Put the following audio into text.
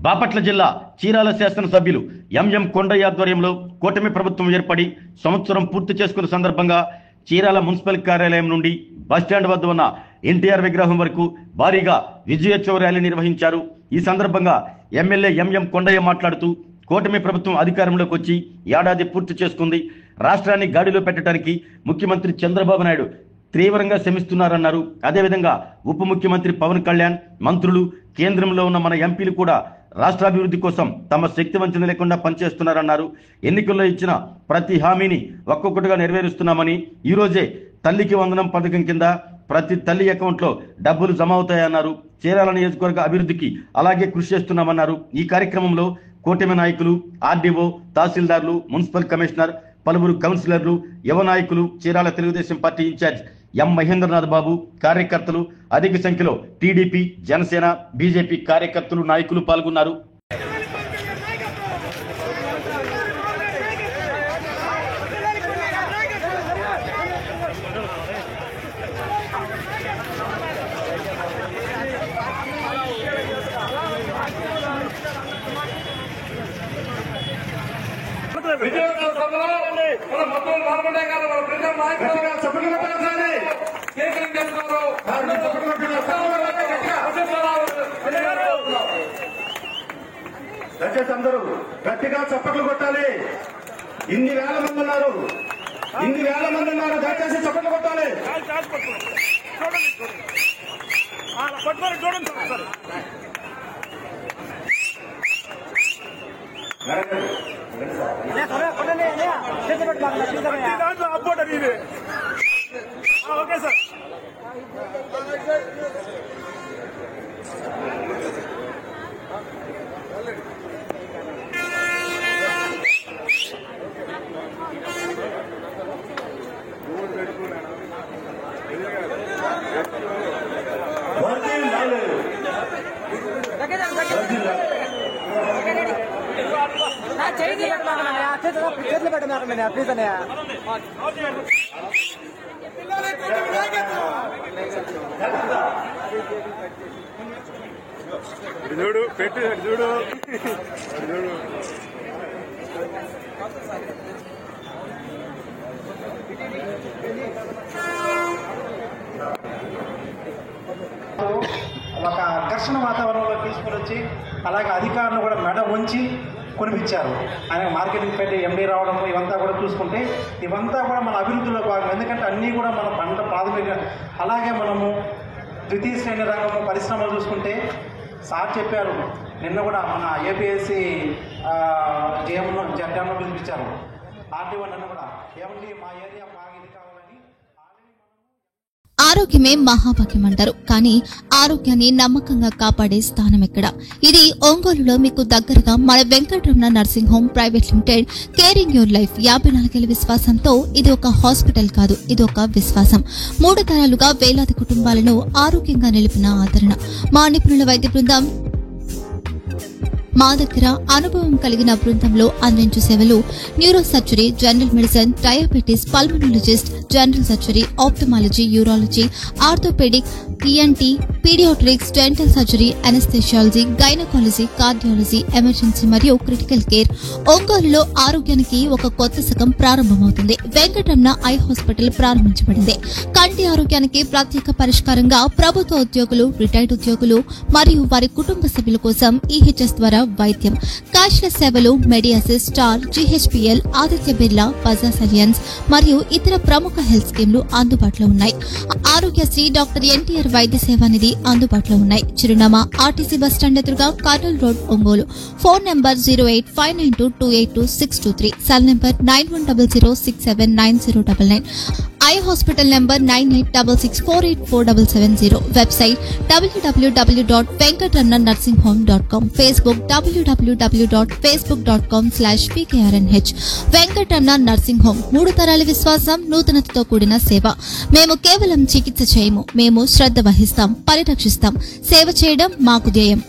బాపట్ల జిల్లా చీరాల శాసనసభ్యులు ఎంఎం కొండయ్య ఆధ్వర్యంలో కూటమి ప్రభుత్వం ఏర్పడి సంవత్సరం పూర్తి చేసుకున్న సందర్భంగా చీరాల మున్సిపల్ కార్యాలయం నుండి బస్టాండ్ వద్ద ఉన్న ఎన్టీఆర్ విగ్రహం వరకు భారీగా విజయోత్సవ ర్యాలీ నిర్వహించారు. ఈ సందర్భంగా ఎమ్మెల్యే ఎంఎం కొండయ్య మాట్లాడుతూ కూటమి ప్రభుత్వం అధికారంలోకి వచ్చి ఏడాది పూర్తి చేసుకుంది. రాష్ట్రాన్ని గాడిలో పెట్టడానికి ముఖ్యమంత్రి చంద్రబాబు నాయుడు తీవ్రంగా శ్రమిస్తున్నారన్నారు. అదేవిధంగా ఉప ముఖ్యమంత్రి పవన్ కళ్యాణ్, మంత్రులు, కేంద్రంలో ఉన్న మన ఎంపీలు కూడా రాష్ట్రాభివృద్ధి కోసం తమ శక్తి వంచన లేకుండా పనిచేస్తున్నారన్నారు. ఎన్నికల్లో ఇచ్చిన ప్రతి హామీని ఒక్కొక్కటిగా నెరవేరుస్తున్నామని, ఈ రోజే తల్లికి వందనం పథకం కింద ప్రతి తల్లి అకౌంట్లో డబ్బులు జమ అవుతాయన్నారు. చీరాల నియోజకవర్గ అభివృద్ధికి అలాగే కృషి చేస్తున్నామన్నారు. ఈ కార్యక్రమంలో కూటమి నాయకులు, ఆర్డీఓ, తహసీల్దార్లు, మున్సిపల్ కమిషనర్, పలువురు కౌన్సిలర్లు, యువ నాయకులు, చీరాల తెలుగుదేశం పార్టీ ఇన్ఛార్జ్ ఎం మహేంద్రనాథ్ బాబు, కార్యకర్తలు, అధిక సంఖ్యలో టీడీపీ, జనసేన, బీజేపీ కార్యకర్తలు, నాయకులు పాల్గొన్నారు. దయచేసి అందరూ గట్టిగా చప్పట్లు కొట్టాలి. ఇన్ని వేల మంది ఉన్నారు, దయచేసి చప్పట్లు కొట్టాలి. Okay sir. చేతులు పెట్టినారు ప్లీజ్ అన్నయ్య. చూడు పెట్టి చూడు చూడు ఒక ఘర్షణ వాతావరణంలో తీసుకుని వచ్చి అలాగే అధికారులు కూడా మెడ ఉంచి కొనిపించారు. ఆయన మార్కెటింగ్ పెట్టి ఎండీ రావడం ఇవంతా కూడా చూసుకుంటే ఇవంతా కూడా మన అభివృద్ధిలో భాగం. ఎందుకంటే అన్నీ కూడా మన పంట ప్రాథమిక, అలాగే మనము ద్వితీయ శ్రేణి రంగము పరిశ్రమలు చూసుకుంటే సార్ చెప్పారు. నిన్న కూడా మన ఏపీఎస్సి జేఎంను జడ్డంలో పిలిపించారు. ఆర్టీఓ నన్ను కూడా ఏమండి మా ఏరియా బాగా ఇది కావాలని. ఆరోగ్యమే మహాభాగ్యం అంటారు. కానీ ఆరోగ్యాన్ని నమ్మకంగా కాపాడే స్థానం ఎక్కడ? ఇది ఒంగోలులో మీకు దగ్గరగా మన Venkataramana nursing home private limited. Caring your life 54 ఏళ్ల విశ్వాసంతో ఇది ఒక హాస్పిటల్ కాదు, ఇది ఒక విశ్వాసం. 3 తరాలుగా వేలాది కుటుంబాలను ఆరోగ్యంగా నిలిపిన ఆదరణ. మా నిపుణుల వైద్య బృందం మా దగ్గర అనుభవం కలిగిన బృందంలో అందించే సేవలు neuro surgery, general medicine, diabetes, pulmonologist, general surgery, ophthalmology, urology, orthopaedic, ENT, paediatrics, dental surgery, anaesthesiology, gynaecology, cardiology, emergency మరియు క్రిటికల్ కేర్. ఒంగోలులో ఆరోగ్యానికి ఒక కొత్త శకం ప్రారంభమవుతుంది. వెంకటరమణ ఐ హాస్పిటల్ ప్రారంభించబడింది. కంటి ఆరోగ్యానికి ప్రత్యేక పరిష్కారంగా ప్రభుత్వ ఉద్యోగులు, రిటైర్డ్ ఉద్యోగులు మరియు వారి కుటుంబ సభ్యుల కోసం ఈహెచ్ఎస్ ద్వారా వైద్యం, క్యాష్లెస్ సేవలు, మెడియాసిస్, స్టార్, జీహెచ్పీఎల్, ఆదిత్య బిర్లా, బజాజ్ అలియన్స్ మరియు ఇతర ప్రముఖ హెల్త్ స్కీమ్లు అందుబాటులో ఉన్నాయి. ఆరోగ్యశ్రీ, డాక్టర్ ఎన్టీఆర్ వైద్య సేవానిధి అందుబాటులో ఉన్నాయి. చిరునామా ఆర్టీసీ బస్టాండ్ ఎదురుగా, Kurnool road, Ongole. Phone number 08592282623, cell number 9100679099, eye hospital number 9866484770, website www.venkatramanarsinghome.com, Facebook www.facebook.com/pkrnh. Venkataramana nursing home, 3 తరాల విశ్వాసం, నూతనతతో కూడిన సేవ. మేము కేవలం చికిత్స చేయము, మేము శ్రద్ధ వహిస్తాం, పరిరక్షిస్తాం. సేవ చేయడం మాకు ధ్యేయం.